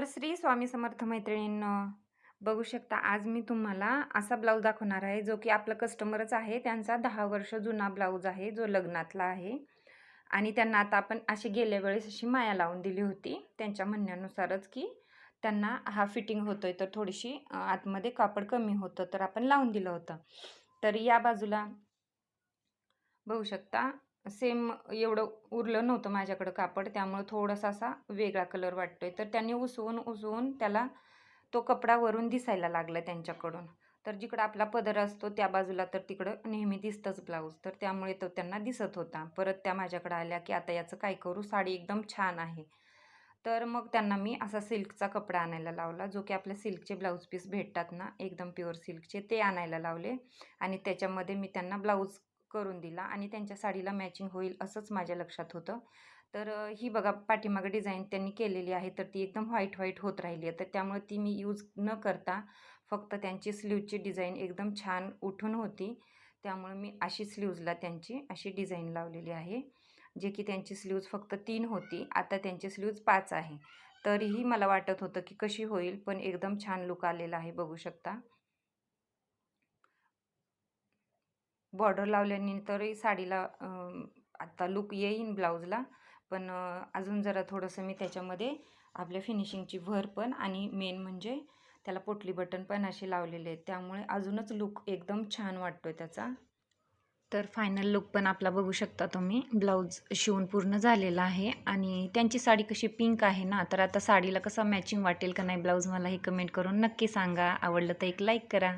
तर श्री स्वामी समर्थ मैत्रिणींनो, बघू शकता आज मी तुम्हाला असा ब्लाऊज दाखवणार आहे, जो की आपला कस्टमरच आहे. त्यांचा 10 वर्ष जुना ब्लाऊज आहे, जो लग्नातला आहे. आणि त्यांना आता आपण अशी गेल्या वेळेस अशी माया लावून दिली होती. त्यांच्या म्हणण्यानुसारच, की त्यांना हा फिटिंग होतोय, तर थोडीशी आतमध्ये कापड कमी होतं, तर आपण लावून दिलं होतं. तर या बाजूला बघू शकता सेम एवढं उरलं नव्हतं माझ्याकडं कापड, त्यामुळे थोडासा असा वेगळा कलर वाटतोय. तर त्यांनी उसवून त्याला तो कपडा वरून दिसायला लागला त्यांच्याकडून. तर जिकडं आपला पदर असतो त्या बाजूला तर तिकडं नेहमी दिसतंच ब्लाऊज. तर त्यामुळे तो त्यांना दिसत होता. परत त्या माझ्याकडे आल्या, की आता याचं काय करू? साडी एकदम छान आहे. तर मग त्यांना मी असा सिल्कचा कपडा आणायला लावला, जो की आपल्या सिल्कचे ब्लाऊज पीस भेटतात ना, एकदम प्युअर सिल्कचे, ते आणायला लावले आणि त्याच्यामध्ये मी त्यांना ब्लाऊज करून दिला आणि त्यांच्या साडीला मॅचिंग होईल असंच माझ्या लक्षात होतं. तर ही बघा पाठीमागे डिझाईन त्यांनी केलेली आहे, तर ती एकदम व्हाईट होत राहिली आहे. तर त्यामुळे ती मी यूज न करता फक्त त्यांची स्लीवची डिझाईन एकदम छान उठून होती. त्यामुळे मी अशी स्लीव्जला त्यांची अशी डिझाईन लावलेली आहे. जे की त्यांची स्लीव्ज फक्त 3 होती, आता त्यांची स्लीव्ज 5 आहे. तरीही मला वाटत होतं की कशी होईल, पण एकदम छान लूक आलेला आहे बघू शकता. बॉर्डर लावल्यानंतरही साडीला आता लूक येईन ब्लाऊजला. पण अजून जरा थोडंसं मी त्याच्यामध्ये आपल्या फिनिशिंगची भर पण आणि मेन म्हणजे त्याला पोटली बटन पण असे लावलेले आहेत. त्यामुळे अजूनच लूक एकदम छान वाटतोय त्याचा. तर फायनल लूक पण आपला बघू शकता तुम्ही. ब्लाऊज शिवून पूर्ण झालेला आहे आणि त्यांची साडी कशी पिंक आहे ना, तर आता साडीला कसं मॅचिंग वाटेल का नाही ब्लाऊज मला हे कमेंट करून नक्की सांगा. आवडलं तर एक लाईक करा.